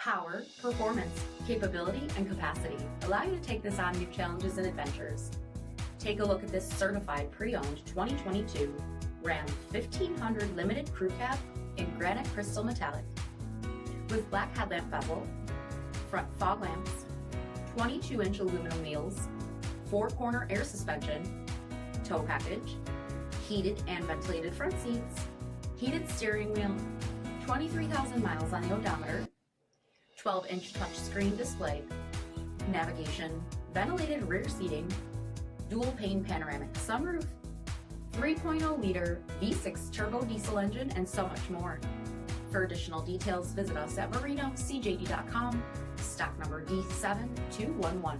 Power, performance, capability, and capacity allow you to take this on new challenges and adventures. Take a look at this certified pre-owned 2022 Ram 1500 Limited Crew Cab in granite crystal metallic. With black headlamp bezel, front fog lamps, 22-inch aluminum wheels, 4-corner air suspension, tow package, heated and ventilated front seats, heated steering wheel, 23,000 miles on the odometer, 12-inch touchscreen display, navigation, ventilated rear seating, dual pane panoramic sunroof, 3.0-liter V6 turbo diesel engine, and so much more. For additional details, visit us at marinocjd.com, stock number D7211.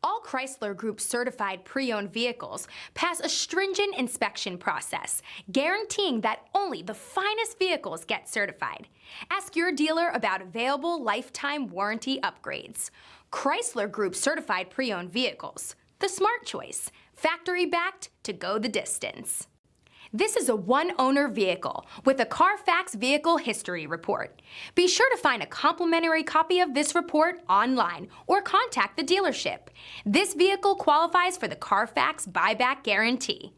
All Chrysler Group certified pre-owned vehicles pass a stringent inspection process, guaranteeing that only the finest vehicles get certified. Ask your dealer about available lifetime warranty upgrades. Chrysler Group certified pre-owned vehicles, the smart choice, factory backed to go the distance. This is a one-owner vehicle with a Carfax Vehicle History Report. Be sure to find a complimentary copy of this report online or contact the dealership. This vehicle qualifies for the Carfax Buyback Guarantee.